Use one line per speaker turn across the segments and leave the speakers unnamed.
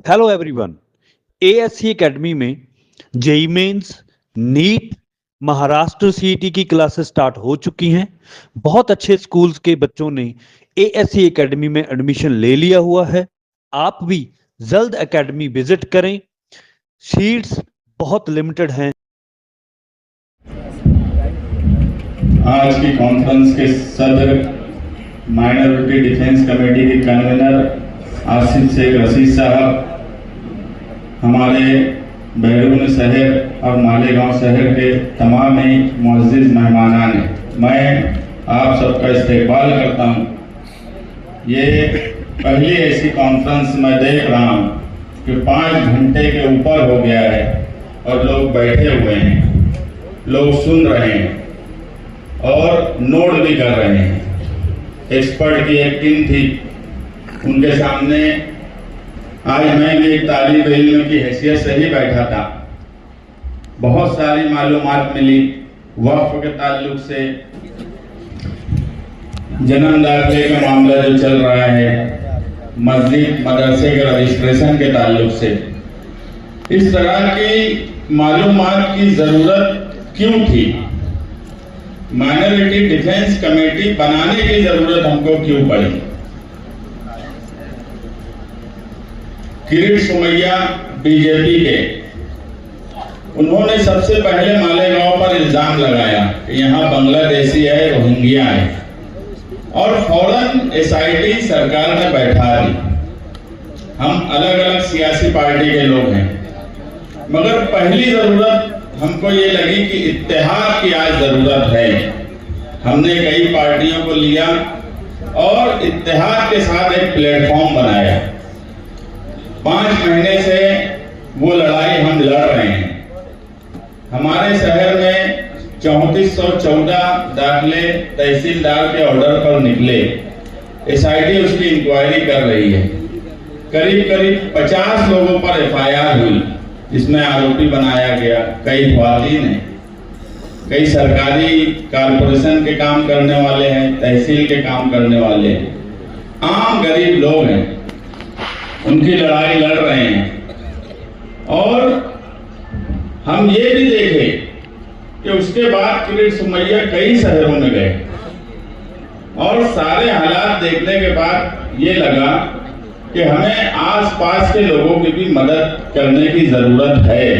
Hello everyone. ASC Academy में JEE mains, NEET, Maharashtra CET की classes start हो चुकी हैं। बहुत अच्छे स्कूल्स के बच्चों ने एएससी एकेडमी में एडमिशन ले लिया हुआ है। आप भी जल्द एकेडमी विजिट करें। सीट्स बहुत लिमिटेड हैं।
आज की कॉन्फ्रेंस के सदर माइनॉरिटी डिफेंस कमेटी के कन्वीनर आसिफ शेख रशीद साहब, हमारे बैरून शहर और मालेगांव शहर के तमाम ही मुअज़्ज़िज़ मेहमानान हैं, मैं आप सबका इस्तकबाल करता हूं। ये पहली ऐसी कॉन्फ्रेंस मैं देख रहा हूं कि 5 घंटे के ऊपर हो गया है और लोग बैठे हुए हैं, लोग सुन रहे हैं और नोट भी कर रहे हैं। एक्सपर्ट की एक टीम थी, उनके सामने आज मैं भी एक तालिब इल्म की हैसियत से ही बैठा था। बहुत सारी मालूमात मिली वक्फ के ताल्लुक से, जन्म दाखिले का मामला जो चल रहा है, मस्जिद मदरसे के रजिस्ट्रेशन के ताल्लुक से। इस तरह की मालूमात की जरूरत क्यों थी, माइनॉरिटी डिफेंस कमेटी बनाने की जरूरत हमको क्यों पड़ी। किरीट सुमैया बीजेपी के, उन्होंने सबसे पहले मालेगांव पर इल्जाम लगाया कि यहाँ बांग्लादेशी है, रोहिंग्या है, और फौरन एसआईटी सरकार ने बैठा दी। हम अलग अलग सियासी पार्टी के लोग हैं, मगर पहली जरूरत हमको ये लगी कि इत्तेहाद की आज जरूरत है। हमने कई पार्टियों को लिया और इत्तेहाद के साथ एक प्लेटफॉर्म बनाया। 5 महीने से वो लड़ाई हम लड़ रहे हैं। हमारे शहर में 3414 दाखिले तहसीलदार के ऑर्डर पर निकले। एसआईटी उसकी इंक्वायरी कर रही है। करीब करीब 50 लोगों पर एफआईआर हुई, जिसमें आरोपी बनाया गया। कई ख्वातीन हैं, कई सरकारी कारपोरेशन के काम करने वाले हैं, तहसील के काम करने वाले हैं, आम गरीब लोग हैं, उनकी लड़ाई लड़ रहे हैं। और हम ये भी देखे कि उसके बाद किरीट सुमैया कई शहरों में गए और सारे हालात देखने के बाद ये लगा कि हमें आसपास के लोगों की भी मदद करने की जरूरत है,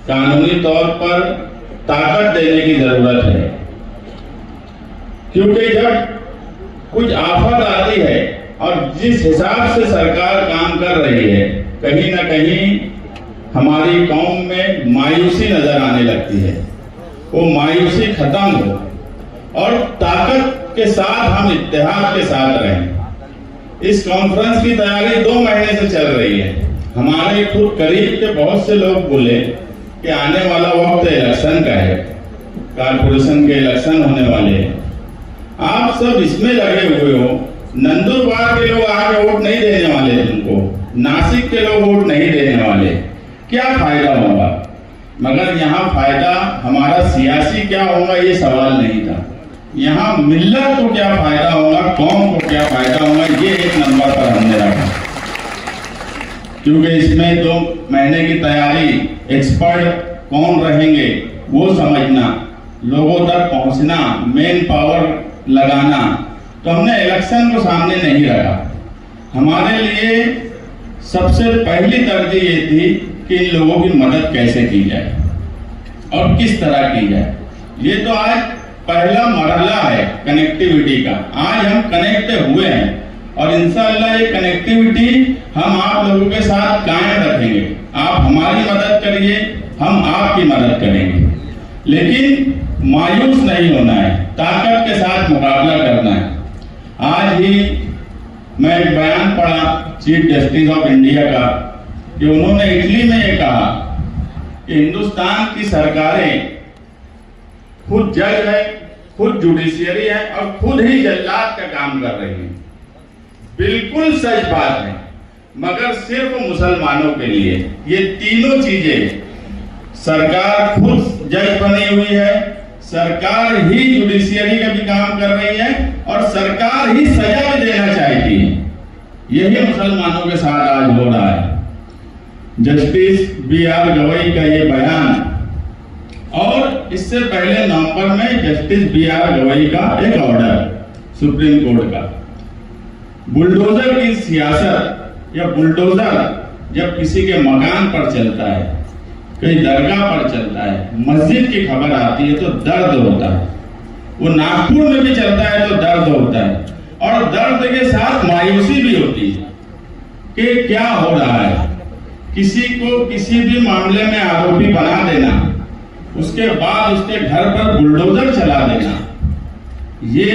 कानूनी तौर पर ताकत देने की जरूरत है। क्योंकि जब कुछ आफत आती है और जिस हिसाब से सरकार काम कर रही है, कहीं ना कहीं हमारी कौम में मायूसी नजर आने लगती है। वो मायूसी खत्म हो और ताकत के साथ हम इत्तेहाद के साथ रहें। इस कॉन्फ्रेंस की तैयारी 2 महीने से चल रही है। हमारे खुद करीब के बहुत से लोग बोले कि आने वाला वक्त इलेक्शन का है, कारपोरेशन के इलेक्शन होने वाले हैं, आप सब इसमें लगे हुए हो। नंदुरबार के लोग आगे वोट नहीं देने वाले तुमको, नासिक के लोग वोट नहीं देने वाले, क्या फायदा होगा। मगर यहाँ फायदा हमारा सियासी क्या होगा ये सवाल नहीं था, यहाँ मिल्लत को क्या फायदा होगा, कौम को क्या फायदा होगा, ये एक नंबर पर हमने रखा। क्योंकि इसमें 2 महीने की तैयारी, एक्सपर्ट कौन रहेंगे वो समझना, लोगों तक पहुंचना, मेन पावर लगाना, तो हमने इलेक्शन को सामने नहीं रखा। हमारे लिए सबसे पहली तरजीह ये थी कि इन लोगों की मदद कैसे की जाए और किस तरह की जाए। ये तो आज पहला मरहला है कनेक्टिविटी का। आज हम कनेक्ट हुए हैं और इंशाअल्लाह ये कनेक्टिविटी हम आप लोगों के साथ कायम रखेंगे। आप हमारी मदद करिए, हम आपकी मदद करेंगे, लेकिन मायूस नहीं होना है, ताकत के साथ मुकाबला करना है। आज ही मैं एक बयान पढ़ा चीफ जस्टिस ऑफ इंडिया का, कि उन्होंने इटली में ये कहा कि हिंदुस्तान की सरकारें खुद जज है, खुद जुडिशियरी है और खुद ही जल्लाद का काम कर रही हैं। बिल्कुल सच बात है, मगर सिर्फ मुसलमानों के लिए। ये तीनों चीजें, सरकार खुद जज बनी हुई है, सरकार ही जुडिशियरी का भी काम कर रही है और सरकार ही सजा भी देना चाहती है। यही मुसलमानों के साथ आज हो रहा है। Justice B R. गवई का ये बयान, और इससे पहले नवंबर में जस्टिस बी.आर. गवई का एक ऑर्डर सुप्रीम कोर्ट का। बुलडोजर की सियासत या बुलडोजर जब किसी के मकान पर चलता है, कहीं दरगाह पर चलता है, मस्जिद की खबर आती है तो दर्द होता है। वो नागपुर में भी चलता है तो दर्द होता है, और दर्द के साथ मायूसी भी होती है कि क्या हो रहा है। किसी को किसी भी मामले में आरोपी बना देना, उसके बाद उसके घर पर बुलडोजर चला देना, ये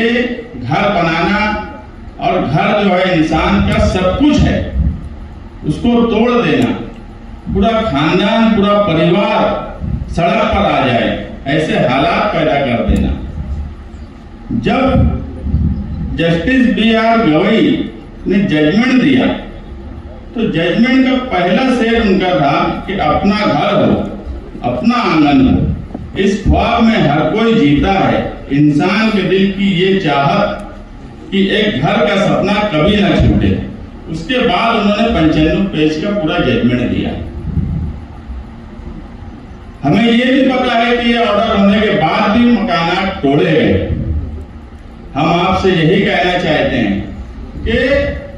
घर बनाना, और घर जो है इंसान का सब कुछ है, उसको तोड़ देना, पूरा खानदान पूरा परिवार सड़क पर आ जाए, ऐसे हालात पैदा कर देना। जब जस्टिस बी.आर. गवई ने जजमेंट दिया तो जजमेंट का पहला शेर उनका था कि अपना घर हो, अपना आंगन हो। इस ख्वाब में हर कोई जीता है, इंसान के दिल की ये चाहत कि एक घर का सपना कभी ना छूटे। उसके बाद उन्होंने 95 पेज का पूरा जजमेंट दिया। हमें ये भी पता है कि ये ऑर्डर होने के बाद भी मकानात तोड़े गए। हम आपसे यही कहना चाहते हैं कि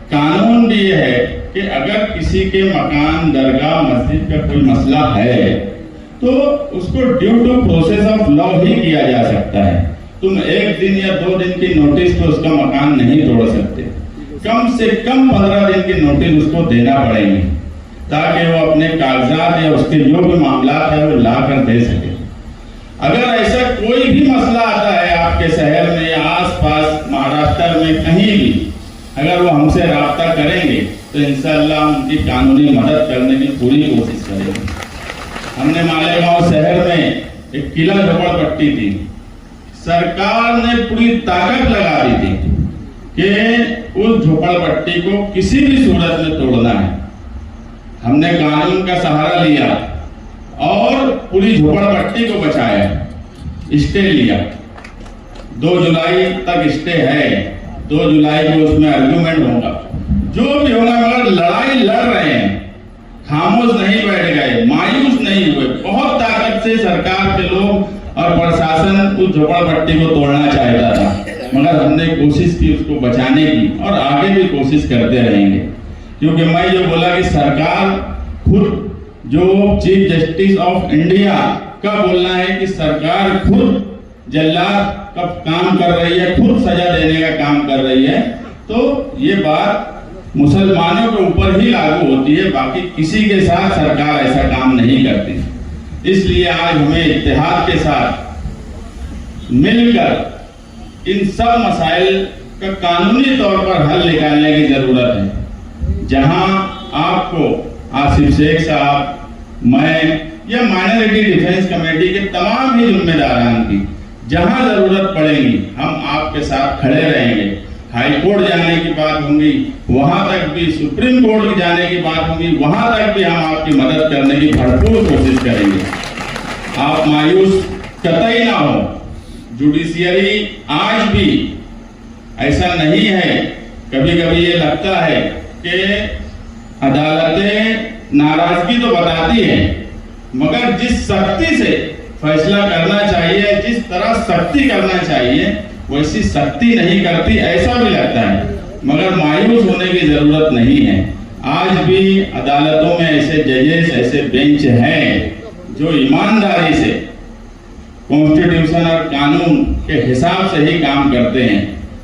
कानून भी ये है कि अगर किसी के मकान, दरगाह, मस्जिद का कोई मसला है तो उसको due to process of law ही किया जा सकता है। तुम 1 दिन या 2 दिन की नोटिस पे उसका मकान नहीं तोड़ सकते, कम से कम 15 दिन की नोटिस उसको देना पड़ेगी, ताकि वो अपने कागजात या उसके जो भी मामला है वो ला कर दे सके। अगर ऐसा कोई भी मसला आता है आपके शहर में या आसपास महाराष्ट्र में कहीं भी, अगर वो हमसे राब्ता करेंगे तो इंशाअल्लाह हम उनकी कानूनी मदद करने की पूरी कोशिश करेंगे। हमने मालेगांव शहर में एक किला झोपड़पट्टी थी, सरकार ने पूरी ताकत लगा दी थी कि उस झोपड़पट्टी को किसी भी सूरत में तोड़ना है। हमने कानून का सहारा लिया और पूरी झोपड़पट्टी को बचाया, स्टे लिया। 2 जुलाई तक स्टे है, 2 जुलाई को उसमें आर्गुमेंट होगा, जो भी होगा, मगर लड़ाई लड़ रहे हैं, खामोश नहीं बैठ गए, मायूस नहीं हुए। बहुत ताकत से सरकार के लोग और प्रशासन उस झोपड़पट्टी को तोड़ना चाहता था, मगर हमने कोशिश की उसको बचाने की, और आगे भी कोशिश करते रहेंगे। क्योंकि मैं जो बोला कि सरकार खुद, जो चीफ जस्टिस ऑफ इंडिया का बोलना है कि सरकार खुद जल्लाद का काम कर रही है, खुद सजा देने का काम कर रही है, तो ये बात मुसलमानों के ऊपर ही लागू होती है, बाकी किसी के साथ सरकार ऐसा काम नहीं करती। इसलिए आज हमें इत्तेहाद के साथ मिलकर इन सब मसाइल का कानूनी तौर पर हल निकालने की जरूरत है। जहां आपको आसिफ शेख साहब, मैं या माइनॉरिटी डिफेंस कमेटी के तमाम ही जिम्मेदारान की जहां जरूरत पड़ेगी हम आपके साथ खड़े रहेंगे। हाई कोर्ट जाने की बात होगी, वहां तक भी सुप्रीम कोर्ट जाने की बात होगी, वहां तक भी हम आपकी मदद करने की भरपूर कोशिश करेंगे। आप मायूस कतई ना हो। जुडिशियरी आज भी ऐसा नहीं है, कभी कभी ये लगता है कि अदालतें नाराजगी तो बताती है, मगर जिस सख्ती से फैसला करना चाहिए, जिस तरह सख्ती करना चाहिए, वैसी सख्ती नहीं करती, ऐसा भी लगता है। मगर मायूस होने की जरूरत नहीं है। आज भी अदालतों में ऐसे जजेस, ऐसे बेंच हैं जो ईमानदारी से कॉन्स्टिट्यूशन और कानून के हिसाब से ही काम करते हैं।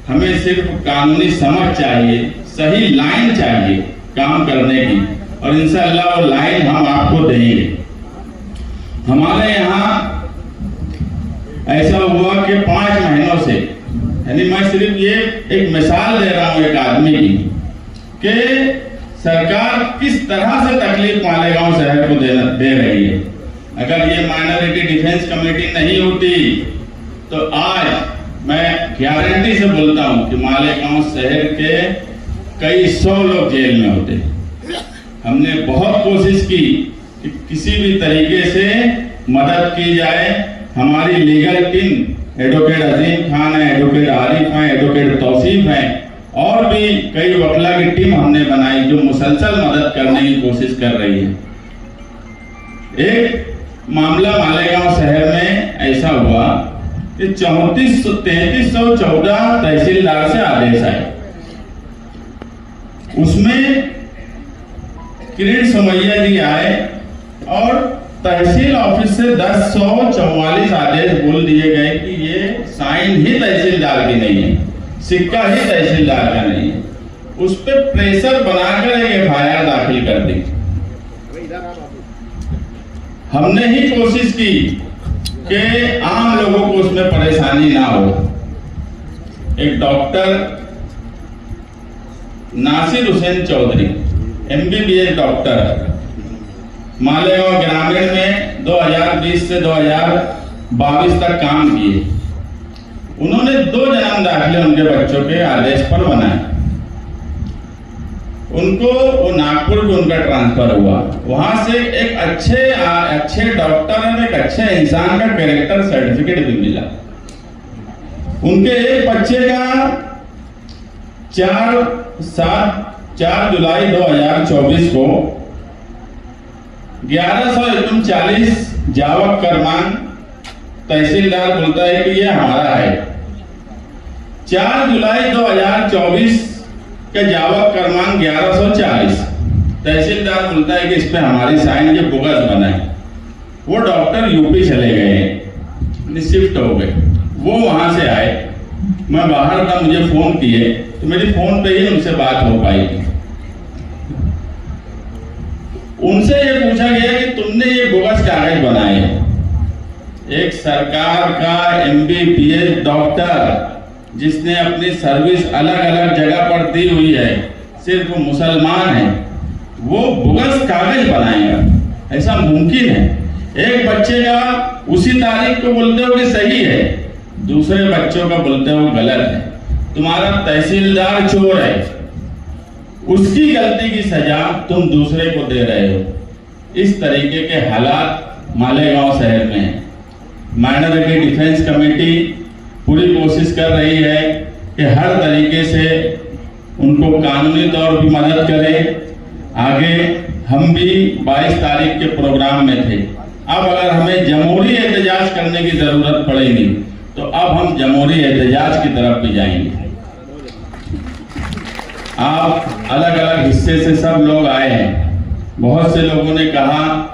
हमें सिर्फ कानूनी समझ चाहिए, सही लाइन चाहिए काम करने की, और इंशाअल्लाह वो लाइन हम आपको देंगे। हमारे यहाँ ऐसा हुआ कि 5 महीनों से, यानी मैं सिर्फ ये एक मिसाल दे रहा हूँ एक आदमी की, कि सरकार किस तरह से तकलीफ मालेगांव शहर को दे रही है। अगर ये माइनॉरिटी डिफेंस कमेटी नहीं होती तो आज मैं गारंटी से बोलता हूँ कि मालेगांव शहर के कई 100 लोग जेल में होते। हमने बहुत कोशिश की कि किसी भी तरीके से मदद की जाए। हमारी लीगल टीम एडवोकेट अजीम खान है, एडवोकेट आरिफ है, एडवोकेट तौसीफ है, और भी कई वकला की टीम हमने बनाई जो मुसलसल मदद करने की कोशिश कर रही है। एक मामला मालेगांव शहर में ऐसा हुआ कि 3314 तहसीलदार से आदेश आए। उसमें किरीट सोमैया जी आए और तहसील ऑफिस से 1044 आदेश बोल दिए गए कि ये साइन ही तहसीलदार की नहीं है, सिक्का ही तहसीलदार का नहीं है। उस पर प्रेशर बनाकर एक FIR दाखिल कर दी। हमने ही कोशिश की कि आम लोगों को उसमें परेशानी ना हो। एक doctor Nasir Hussain Chaudhary MBBS doctor Malegaon ग्रामीण में 2020 से 2022 तक काम किए। उन्होंने 2 जन्म दाखिले उनके बच्चों के आदेश पर बनाए। उनको वो नागपुर में उनका ट्रांसफर हुआ। वहां से एक अच्छे डॉक्टर और एक अच्छे इंसान का कैरेक्टर सर्टिफिकेट भी मिला। उनके एक बच्चे का 4 जुलाई 2024 को 1140 जावक क्रमांक तहसीलदार बोलता है कि ये हमारा है। 4 जुलाई 2024 के जावक क्रमांक 1140 तहसीलदार बोलता है कि इस पे हमारी साइन ये बोगस बना है। वो डॉक्टर यूपी चले गए, शिफ्ट हो गए। वो वहां से आए, मैं बाहर था, मुझे फोन किए तो मेरी फोन पे ही उनसे बात हो पाई। उनसे ये पूछा गया कि तुमने ये बोगस कागज बनाए। एक सरकार का MBBS डॉक्टर जिसने अपनी सर्विस अलग अलग जगह पर दी हुई है, सिर्फ मुसलमान है, वो बोगस कागज बनाएगा? ऐसा मुमकिन है? एक बच्चे का उसी तारीख को बोलते हो कि सही है, दूसरे बच्चों का बोलते हो गलत है। तुम्हारा तहसीलदार चोर है, उसकी गलती की सजा तुम दूसरे को दे रहे हो। इस तरीके के हालात मालेगांव शहर में है। माइनॉरिटी डिफेंस कमेटी पूरी कोशिश कर रही है कि हर तरीके से उनको कानूनी तौर पर मदद करे। आगे हम भी 22 तारीख के प्रोग्राम में थे। अब अगर हमें जमहूरी एहतजाज करने की जरूरत पड़ेगी तो अब हम जमहूरी एहतजाज की तरफ भी जाएंगे। आप अलग अलग हिस्से से सब लोग आए हैं। बहुत से लोगों ने कहा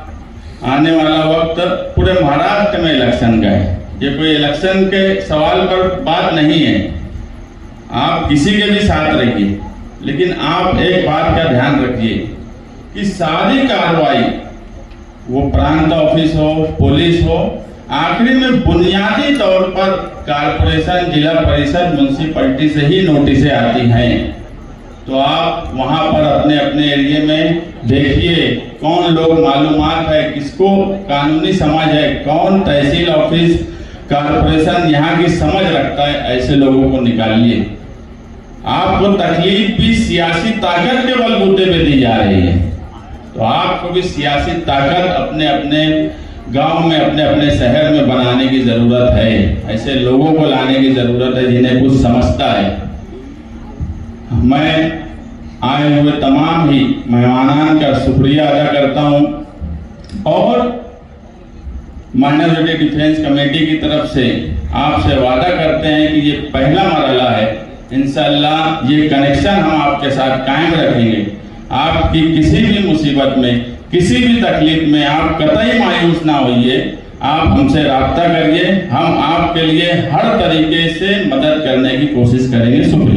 आने वाला वक्त पूरे महाराष्ट्र में इलेक्शन का है। ये कोई इलेक्शन के सवाल पर बात नहीं है, आप किसी के भी साथ रहिए, लेकिन आप एक बात का ध्यान रखिए कि सारी कार्रवाई, वो प्रांत ऑफिस हो, पुलिस हो, आखिरी में बुनियादी तौर पर कारपोरेशन, जिला परिषद, म्युनिसिपैलिटी से ही नोटिसें आती हैं। तो आप वहां पर अपने अपने एरिया में देखिए कौन लोग मालूमात है, किसको कानूनी समझ है, कौन तहसील ऑफिस, कारपोरेशन यहाँ की समझ रखता है, ऐसे लोगों को निकालिए। आपको तकलीफ भी सियासी ताकत के बलबूते पे दी जा रही है, तो आपको भी सियासी ताकत अपने अपने गांव में, अपने अपने शहर में बनाने की जरूरत है। ऐसे लोगों को लाने की जरूरत है जिन्हें कुछ समझता है। मैं आए हुए तमाम ही मेहमानान का शुक्रिया अदा करता हूं और माइनॉरिटी डिफेंस कमेटी की तरफ से आपसे वादा करते हैं कि ये पहला मरहला है। इंशाअल्लाह ये कनेक्शन हम आपके साथ कायम रखेंगे। आपकी किसी भी मुसीबत में, किसी भी तकलीफ में आप कतई मायूस ना होइए, आप हमसे राब्ता करिए। हम आपके लिए हर तरीके से मदद करने की कोशिश करेंगे। शुक्रिया।